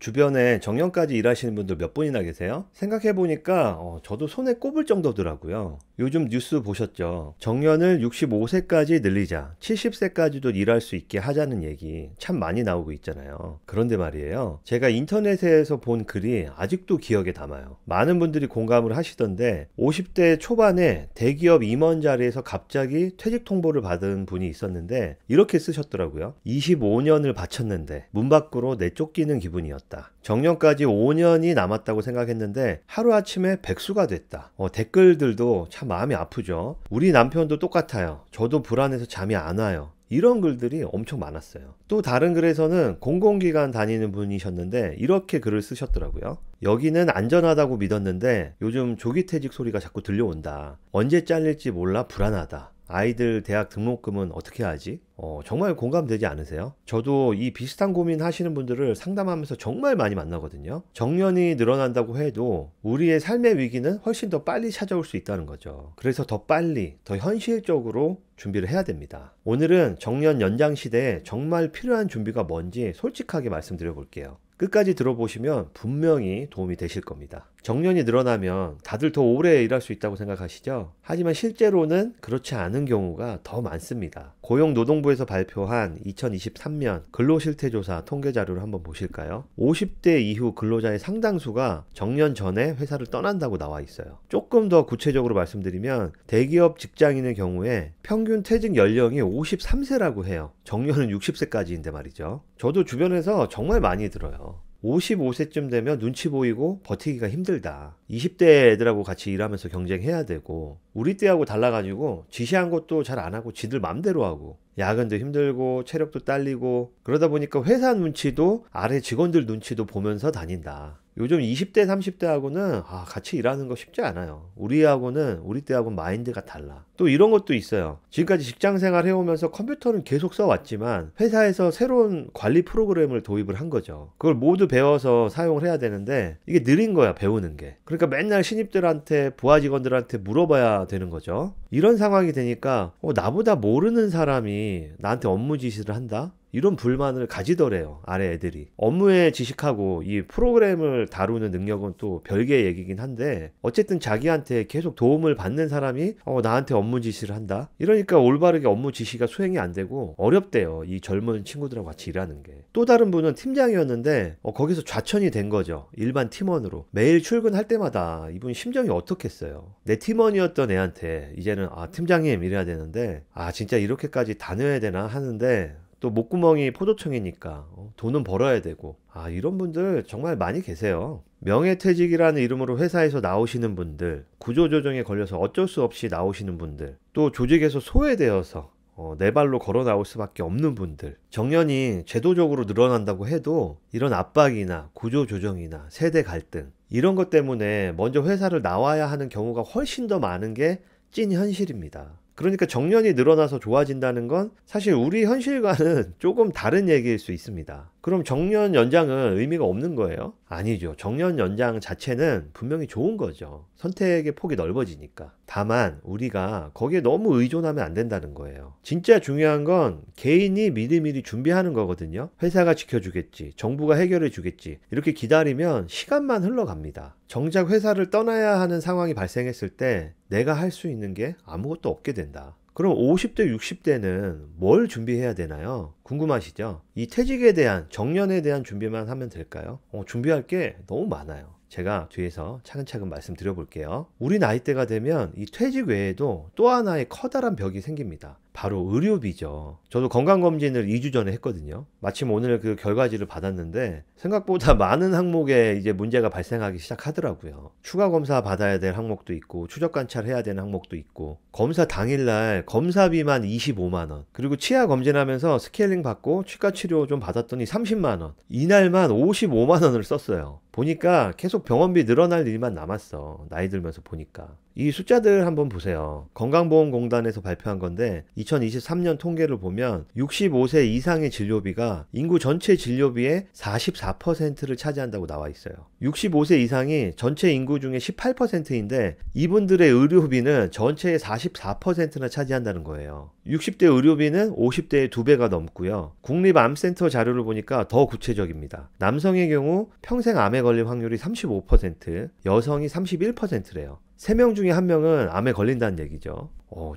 주변에 정년까지 일하시는 분들 몇 분이나 계세요? 생각해보니까 저도 손에 꼽을 정도더라고요. 요즘 뉴스 보셨죠? 정년을 65세까지 늘리자, 70세까지도 일할 수 있게 하자는 얘기 참 많이 나오고 있잖아요. 그런데 말이에요, 제가 인터넷에서 본 글이 아직도 기억에 남아요. 많은 분들이 공감을 하시던데 50대 초반에 대기업 임원 자리에서 갑자기 퇴직 통보를 받은 분이 있었는데 이렇게 쓰셨더라고요. 25년을 바쳤는데 문 밖으로 내쫓기는 기분이었다. 정년까지 5년이 남았다고 생각했는데 하루아침에 백수가 됐다. 댓글들도 참 마음이 아프죠. 우리 남편도 똑같아요. 저도 불안해서 잠이 안 와요. 이런 글들이 엄청 많았어요. 또 다른 글에서는 공공기관 다니는 분이셨는데 이렇게 글을 쓰셨더라고요. 여기는 안전하다고 믿었는데 요즘 조기퇴직 소리가 자꾸 들려온다. 언제 잘릴지 몰라 불안하다. 아이들 대학 등록금은 어떻게 하지? 정말 공감되지 않으세요? 저도 이 비슷한 고민 하시는 분들을 상담하면서 정말 많이 만나거든요. 정년이 늘어난다고 해도 우리의 삶의 위기는 훨씬 더 빨리 찾아올 수 있다는 거죠. 그래서 더 빨리, 더 현실적으로 준비를 해야 됩니다. 오늘은 정년 연장 시대에 정말 필요한 준비가 뭔지 솔직하게 말씀드려 볼게요. 끝까지 들어보시면 분명히 도움이 되실 겁니다. 정년이 늘어나면 다들 더 오래 일할 수 있다고 생각하시죠? 하지만 실제로는 그렇지 않은 경우가 더 많습니다. 고용노동부에서 발표한 2023년 근로실태조사 통계 자료를 한번 보실까요? 50대 이후 근로자의 상당수가 정년 전에 회사를 떠난다고 나와 있어요. 조금 더 구체적으로 말씀드리면 대기업 직장인의 경우에 평균 퇴직 연령이 53세라고 해요. 정년은 60세까지인데 말이죠. 저도 주변에서 정말 많이 들어요. 55세쯤 되면 눈치 보이고 버티기가 힘들다. 20대 애들하고 같이 일하면서 경쟁해야 되고 우리 때하고 달라가지고 지시한 것도 잘 안 하고 지들 맘대로 하고 야근도 힘들고 체력도 딸리고 그러다 보니까 회사 눈치도 아래 직원들 눈치도 보면서 다닌다. 요즘 20대 30대하고는 같이 일하는 거 쉽지 않아요. 우리하고는 우리 때하고는 마인드가 달라. 또 이런 것도 있어요. 지금까지 직장생활 해오면서 컴퓨터는 계속 써왔지만 회사에서 새로운 관리 프로그램을 도입을 한 거죠. 그걸 모두 배워서 사용을 해야 되는데 이게 느린 거야, 배우는 게. 그러니까 맨날 신입들한테 부하 직원들한테 물어봐야 되는 거죠. 이런 상황이 되니까 나보다 모르는 사람이 나한테 업무 지시를 한다? 이런 불만을 가지더래요, 아래 애들이. 업무에 지식하고 이 프로그램을 다루는 능력은 또 별개의 얘기긴 한데 어쨌든 자기한테 계속 도움을 받는 사람이 나한테 업무 지시를 한다? 이러니까 올바르게 업무 지시가 수행이 안 되고 어렵대요, 이 젊은 친구들하고 같이 일하는 게. 또 다른 분은 팀장이었는데 거기서 좌천이 된 거죠, 일반 팀원으로. 매일 출근할 때마다 이분 심정이 어떻겠어요. 내 팀원이었던 애한테 이제는 팀장님 이래야 되는데 진짜 이렇게까지 다녀야 되나 하는데 또 목구멍이 포도청이니까 돈은 벌어야 되고 이런 분들 정말 많이 계세요. 명예퇴직이라는 이름으로 회사에서 나오시는 분들, 구조조정에 걸려서 어쩔 수 없이 나오시는 분들, 또 조직에서 소외되어서 내 발로 걸어 나올 수밖에 없는 분들, 정년이 제도적으로 늘어난다고 해도 이런 압박이나 구조조정이나 세대 갈등 이런 것 때문에 먼저 회사를 나와야 하는 경우가 훨씬 더 많은 게 찐 현실입니다. 그러니까 정년이 늘어나서 좋아진다는 건 사실 우리 현실과는 조금 다른 얘기일 수 있습니다. 그럼 정년 연장은 의미가 없는 거예요? 아니죠. 정년 연장 자체는 분명히 좋은 거죠. 선택의 폭이 넓어지니까. 다만 우리가 거기에 너무 의존하면 안 된다는 거예요. 진짜 중요한 건 개인이 미리미리 준비하는 거거든요. 회사가 지켜주겠지, 정부가 해결해 주겠지, 이렇게 기다리면 시간만 흘러갑니다. 정작 회사를 떠나야 하는 상황이 발생했을 때 내가 할 수 있는 게 아무것도 없게 된다. 그럼 50대, 60대는 뭘 준비해야 되나요? 궁금하시죠? 이 퇴직에 대한, 정년에 대한 준비만 하면 될까요? 준비할 게 너무 많아요. 제가 뒤에서 차근차근 말씀드려 볼게요. 우리 나이대가 되면 이 퇴직 외에도 또 하나의 커다란 벽이 생깁니다. 바로 의료비죠. 저도 건강검진을 2주 전에 했거든요. 마침 오늘 그 결과지를 받았는데 생각보다 많은 항목에 이제 문제가 발생하기 시작하더라고요. 추가 검사 받아야 될 항목도 있고 추적 관찰해야 되는 항목도 있고 검사 당일날 검사비만 25만 원, 그리고 치아 검진하면서 스케일링 받고 치과 치료 좀 받았더니 30만 원, 이날만 55만 원을 썼어요. 보니까 계속 병원비 늘어날 일만 남았어, 나이 들면서 보니까. 이 숫자들 한번 보세요. 건강보험공단에서 발표한 건데 2023년 통계를 보면 65세 이상의 진료비가 인구 전체 진료비의 44%를 차지한다고 나와 있어요. 65세 이상이 전체 인구 중에 18%인데 이분들의 의료비는 전체의 44%나 차지한다는 거예요. 60대 의료비는 50대의 2배가 넘고요. 국립암센터 자료를 보니까 더 구체적입니다. 남성의 경우 평생 암에 걸릴 확률이 35%, 여성이 31%래요. 3명 중에 1명은 암에 걸린다는 얘기죠.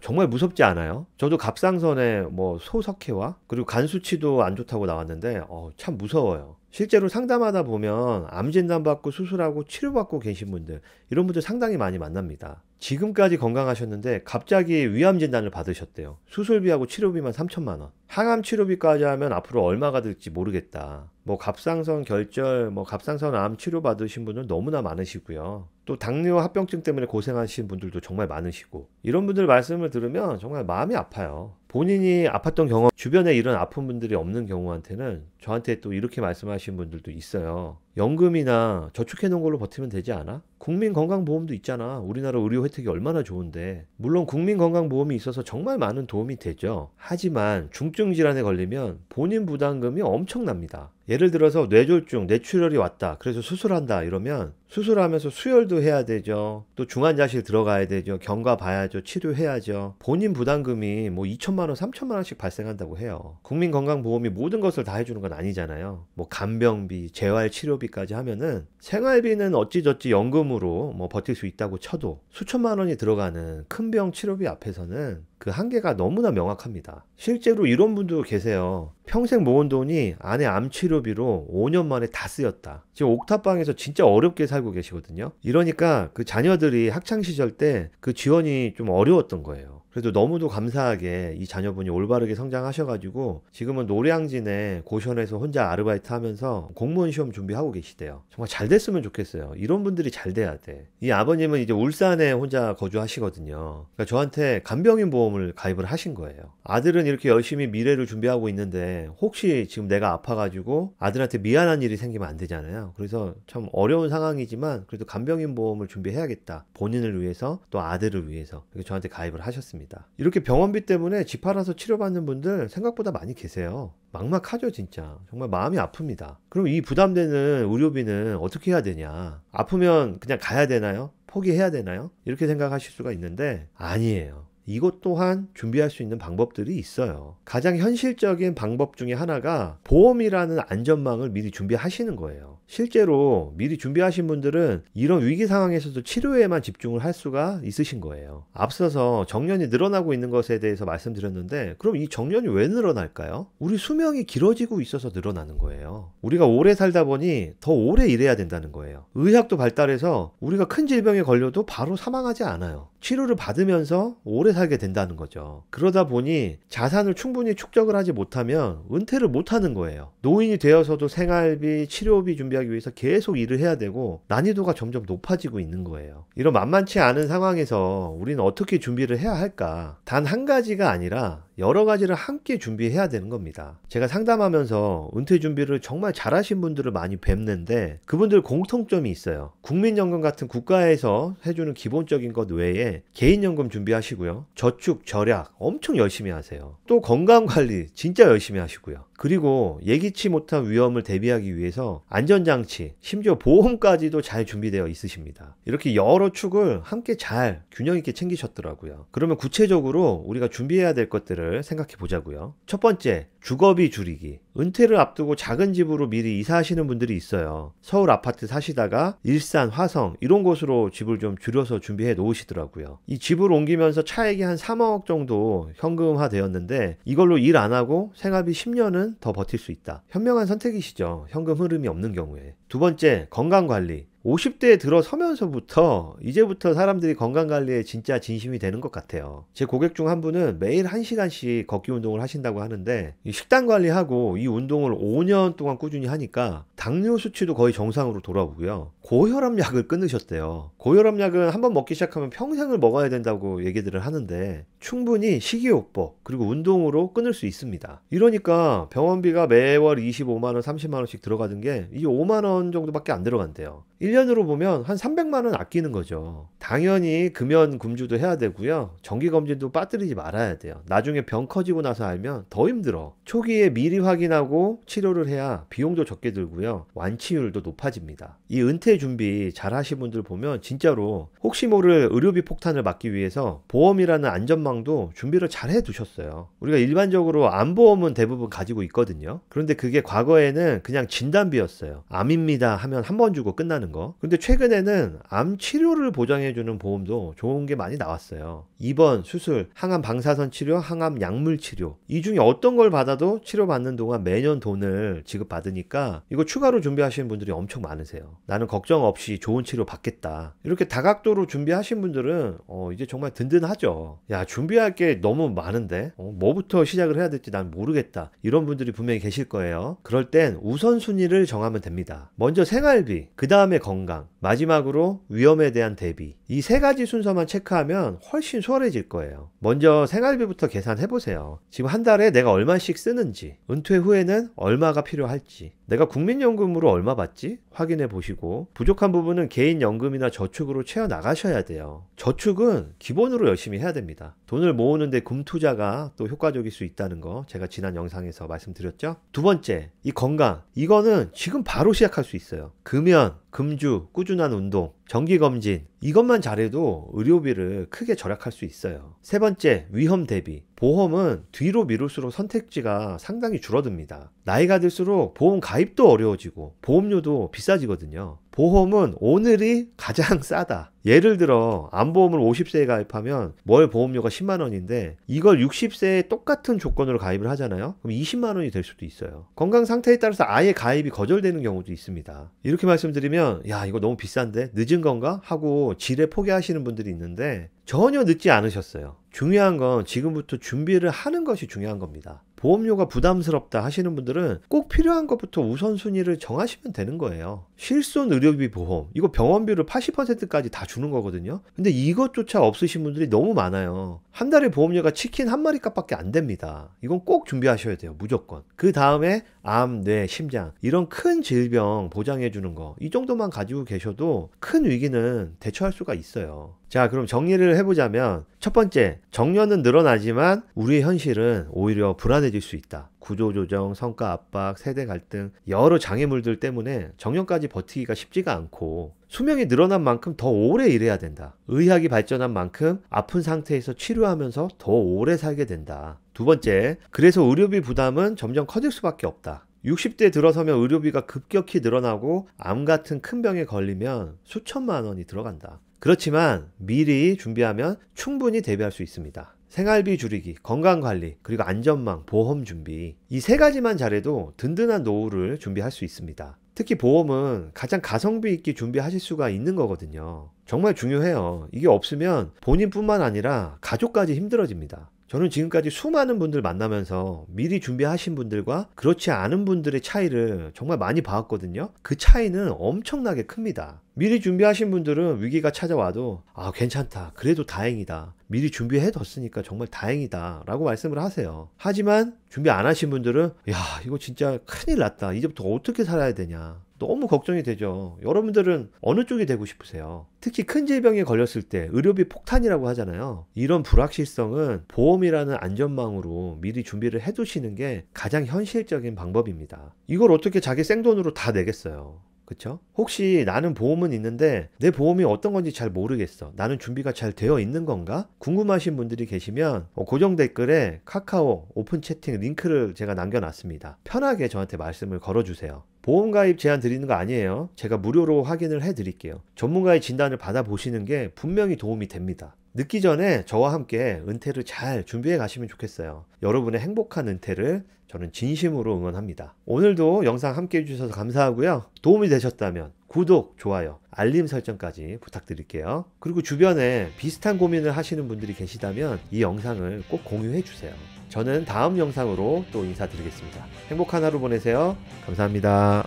정말 무섭지 않아요? 저도 갑상선에 뭐 소석회와 그리고 간 수치도 안 좋다고 나왔는데 참 무서워요. 실제로 상담하다 보면 암 진단받고 수술하고 치료받고 계신 분들, 이런 분들 상당히 많이 만납니다. 지금까지 건강하셨는데 갑자기 위암 진단을 받으셨대요. 수술비하고 치료비만 3천만 원. 항암 치료비까지 하면 앞으로 얼마가 들지 모르겠다. 뭐 갑상선 결절, 뭐 갑상선 암 치료 받으신 분은 너무나 많으시고요. 또 당뇨 합병증 때문에 고생하신 분들도 정말 많으시고, 이런 분들 말씀을 들으면 정말 마음이 아파요. 본인이 아팠던 경험, 주변에 이런 아픈 분들이 없는 경우한테는 저한테 또 이렇게 말씀하신 분들도 있어요. 연금이나 저축해 놓은 걸로 버티면 되지 않아? 국민건강보험도 있잖아. 우리나라 의료 혜택이 얼마나 좋은데. 물론 국민건강보험이 있어서 정말 많은 도움이 되죠. 하지만 중증 질환에 걸리면 본인 부담금이 엄청납니다. 예를 들어서 뇌졸중, 뇌출혈이 왔다. 그래서 수술한다. 이러면 수술하면서 수혈도 해야 되죠. 또 중환자실 들어가야 되죠. 경과 봐야죠. 치료해야죠. 본인 부담금이 뭐 2천만 원, 3천만 원씩 발생한다고 해요. 국민건강보험이 모든 것을 다 해주는 건 아니잖아요. 뭐 간병비, 재활치료비까지 하면은 생활비는 어찌저찌 연금으로 뭐 버틸 수 있다고 쳐도 수천만 원이 들어가는 큰 병 치료비 앞에서는 그 한계가 너무나 명확합니다. 실제로 이런 분도 계세요. 평생 모은 돈이 아내 암 치료비로 5년 만에 다 쓰였다. 지금 옥탑방에서 진짜 어렵게 살고 계시거든요. 이러니까 그 자녀들이 학창시절 때 그 지원이 좀 어려웠던 거예요. 그래도 너무도 감사하게 이 자녀분이 올바르게 성장하셔가지고 지금은 노량진에 고시원에서 혼자 아르바이트 하면서 공무원 시험 준비하고 계시대요. 정말 잘 됐으면 좋겠어요. 이런 분들이 잘 돼야 돼. 이 아버님은 이제 울산에 혼자 거주하시거든요. 그러니까 저한테 간병인 보험을 가입을 하신 거예요. 아들은 이렇게 열심히 미래를 준비하고 있는데 혹시 지금 내가 아파가지고 아들한테 미안한 일이 생기면 안 되잖아요. 그래서 참 어려운 상황이지만 그래도 간병인 보험을 준비해야겠다. 본인을 위해서 또 아들을 위해서 이렇게 저한테 가입을 하셨습니다. 이렇게 병원비 때문에 집 팔아서 치료받는 분들 생각보다 많이 계세요. 막막하죠 진짜. 정말 마음이 아픕니다. 그럼 이 부담되는 의료비는 어떻게 해야 되냐? 아프면 그냥 가야 되나요? 포기해야 되나요? 이렇게 생각하실 수가 있는데 아니에요. 이것 또한 준비할 수 있는 방법들이 있어요. 가장 현실적인 방법 중에 하나가 보험이라는 안전망을 미리 준비하시는 거예요. 실제로 미리 준비하신 분들은 이런 위기 상황에서도 치료에만 집중을 할 수가 있으신 거예요. 앞서서 정년이 늘어나고 있는 것에 대해서 말씀드렸는데 그럼 이 정년이 왜 늘어날까요? 우리 수명이 길어지고 있어서 늘어나는 거예요. 우리가 오래 살다 보니 더 오래 일해야 된다는 거예요. 의학도 발달해서 우리가 큰 질병에 걸려도 바로 사망하지 않아요. 치료를 받으면서 오래 살게 된다는 거죠. 그러다 보니 자산을 충분히 축적을 하지 못하면 은퇴를 못하는 거예요. 노인이 되어서도 생활비, 치료비 준비하기 위해서 계속 일을 해야 되고 난이도가 점점 높아지고 있는 거예요. 이런 만만치 않은 상황에서 우리는 어떻게 준비를 해야 할까? 단 한 가지가 아니라 여러 가지를 함께 준비해야 되는 겁니다. 제가 상담하면서 은퇴 준비를 정말 잘하신 분들을 많이 뵙는데 그분들 공통점이 있어요. 국민연금 같은 국가에서 해주는 기본적인 것 외에 개인연금 준비하시고요. 저축, 절약 엄청 열심히 하세요. 또 건강관리 진짜 열심히 하시고요. 그리고 예기치 못한 위험을 대비하기 위해서 안전장치, 심지어 보험까지도 잘 준비되어 있으십니다. 이렇게 여러 축을 함께 잘 균형 있게 챙기셨더라고요. 그러면 구체적으로 우리가 준비해야 될 것들을 생각해 보자고요. 첫 번째, 주거비 줄이기. 은퇴를 앞두고 작은 집으로 미리 이사하시는 분들이 있어요. 서울 아파트 사시다가 일산, 화성 이런 곳으로 집을 좀 줄여서 준비해 놓으시더라고요. 이 집을 옮기면서 차액이 한 3억 정도 현금화 되었는데 이걸로 일 안 하고 생활비 10년은 더 버틸 수 있다. 현명한 선택이시죠. 현금 흐름이 없는 경우에. 두 번째, 건강관리. 50대에 들어서면서부터 이제부터 사람들이 건강관리에 진짜 진심이 되는 것 같아요. 제 고객 중 한 분은 매일 1시간씩 걷기 운동을 하신다고 하는데 이 식단 관리하고 이 운동을 5년 동안 꾸준히 하니까 당뇨 수치도 거의 정상으로 돌아오고요. 고혈압약을 끊으셨대요. 고혈압약은 한번 먹기 시작하면 평생을 먹어야 된다고 얘기들을 하는데 충분히 식이요법 그리고 운동으로 끊을 수 있습니다. 이러니까 병원비가 매월 25만원, 30만원씩 들어가던 게 이제 5만원 정도밖에 안 들어간대요. 1년으로 보면 한 300만 원 아끼는 거죠. 당연히 금연 금주도 해야 되고요. 정기검진도 빠뜨리지 말아야 돼요. 나중에 병 커지고 나서 알면 더 힘들어. 초기에 미리 확인하고 치료를 해야 비용도 적게 들고요. 완치율도 높아집니다. 이 은퇴 준비 잘 하신 분들 보면 진짜로 혹시 모를 의료비 폭탄을 막기 위해서 보험이라는 안전망도 준비를 잘 해두셨어요. 우리가 일반적으로 암보험은 대부분 가지고 있거든요. 그런데 그게 과거에는 그냥 진단비였어요. 암입니다 하면 한 번 주고 끝나는 거. 근데 최근에는 암 치료를 보장해주는 보험도 좋은 게 많이 나왔어요. 입원, 수술, 항암 방사선 치료, 항암 약물 치료. 이 중에 어떤 걸 받아도 치료받는 동안 매년 돈을 지급받으니까 이거 추가로 준비하시는 분들이 엄청 많으세요. 나는 걱정 없이 좋은 치료 받겠다. 이렇게 다각도로 준비하신 분들은 이제 정말 든든하죠. 야, 준비할 게 너무 많은데 뭐부터 시작을 해야 될지 난 모르겠다. 이런 분들이 분명히 계실 거예요. 그럴 땐 우선순위를 정하면 됩니다. 먼저 생활비, 그 다음에 건강, 마지막으로 위험에 대한 대비. 이 세 가지 순서만 체크하면 훨씬 수월해질 거예요. 먼저 생활비부터 계산해 보세요. 지금 한 달에 내가 얼마씩 쓰는지, 은퇴 후에는 얼마가 필요할지, 내가 국민연금으로 얼마 받지? 확인해 보시고 부족한 부분은 개인연금이나 저축으로 채워 나가셔야 돼요. 저축은 기본으로 열심히 해야 됩니다. 돈을 모으는데 금투자가 또 효과적일 수 있다는 거 제가 지난 영상에서 말씀드렸죠. 두 번째, 이 건강. 이거는 지금 바로 시작할 수 있어요. 금연, 금주, 꾸준한 운동, 정기검진, 이것만 잘해도 의료비를 크게 절약할 수 있어요. 세 번째, 위험 대비. 보험은 뒤로 미룰수록 선택지가 상당히 줄어듭니다. 나이가 들수록 보험 가입도 어려워지고 보험료도 비싸지거든요. 보험은 오늘이 가장 싸다. 예를 들어 암보험을 50세에 가입하면 월 보험료가 10만 원인데 이걸 60세에 똑같은 조건으로 가입을 하잖아요. 그럼 20만 원이 될 수도 있어요. 건강 상태에 따라서 아예 가입이 거절되는 경우도 있습니다. 이렇게 말씀드리면 야, 이거 너무 비싼데 늦은 건가? 하고 지레 포기하시는 분들이 있는데 전혀 늦지 않으셨어요. 중요한 건 지금부터 준비를 하는 것이 중요한 겁니다. 보험료가 부담스럽다 하시는 분들은 꼭 필요한 것부터 우선순위를 정하시면 되는 거예요. 실손 의료비 보험, 이거 병원비를 80%까지 다 주는 거거든요. 근데 이것조차 없으신 분들이 너무 많아요. 한 달에 보험료가 치킨 한 마리 값밖에 안 됩니다. 이건 꼭 준비하셔야 돼요. 무조건. 그 다음에 암, 뇌, 심장 이런 큰 질병 보장해 주는 거, 이 정도만 가지고 계셔도 큰 위기는 대처할 수가 있어요. 자, 그럼 정리를 해보자면 첫 번째, 정년은 늘어나지만 우리의 현실은 오히려 불안해질 수 있다. 구조조정, 성과 압박, 세대 갈등, 여러 장애물들 때문에 정년까지 버티기가 쉽지가 않고 수명이 늘어난 만큼 더 오래 일해야 된다. 의학이 발전한 만큼 아픈 상태에서 치료하면서 더 오래 살게 된다. 두 번째, 그래서 의료비 부담은 점점 커질 수밖에 없다. 60대 들어서면 의료비가 급격히 늘어나고 암 같은 큰 병에 걸리면 수천만 원이 들어간다. 그렇지만 미리 준비하면 충분히 대비할 수 있습니다. 생활비 줄이기, 건강관리, 그리고 안전망, 보험 준비, 이 세 가지만 잘해도 든든한 노후를 준비할 수 있습니다. 특히 보험은 가장 가성비 있게 준비하실 수가 있는 거거든요. 정말 중요해요. 이게 없으면 본인뿐만 아니라 가족까지 힘들어집니다. 저는 지금까지 수많은 분들 만나면서 미리 준비하신 분들과 그렇지 않은 분들의 차이를 정말 많이 봐왔거든요. 그 차이는 엄청나게 큽니다. 미리 준비하신 분들은 위기가 찾아와도 괜찮다, 그래도 다행이다, 미리 준비해뒀으니까 정말 다행이다 라고 말씀을 하세요. 하지만 준비 안 하신 분들은 야, 이거 진짜 큰일 났다, 이제부터 어떻게 살아야 되냐, 너무 걱정이 되죠. 여러분들은 어느 쪽이 되고 싶으세요? 특히 큰 질병에 걸렸을 때 의료비 폭탄이라고 하잖아요. 이런 불확실성은 보험이라는 안전망으로 미리 준비를 해두시는 게 가장 현실적인 방법입니다. 이걸 어떻게 자기 생돈으로 다 내겠어요? 그쵸? 혹시 나는 보험은 있는데 내 보험이 어떤 건지 잘 모르겠어, 나는 준비가 잘 되어 있는 건가? 궁금하신 분들이 계시면 고정 댓글에 카카오 오픈 채팅 링크를 제가 남겨놨습니다. 편하게 저한테 말씀을 걸어주세요. 보험 가입 제한 드리는 거 아니에요. 제가 무료로 확인을 해 드릴게요. 전문가의 진단을 받아보시는 게 분명히 도움이 됩니다. 늦기 전에 저와 함께 은퇴를 잘 준비해 가시면 좋겠어요. 여러분의 행복한 은퇴를 저는 진심으로 응원합니다. 오늘도 영상 함께 해주셔서 감사하고요. 도움이 되셨다면 구독, 좋아요, 알림 설정까지 부탁드릴게요. 그리고 주변에 비슷한 고민을 하시는 분들이 계시다면 이 영상을 꼭 공유해 주세요. 저는 다음 영상으로 또 인사드리겠습니다. 행복한 하루 보내세요. 감사합니다.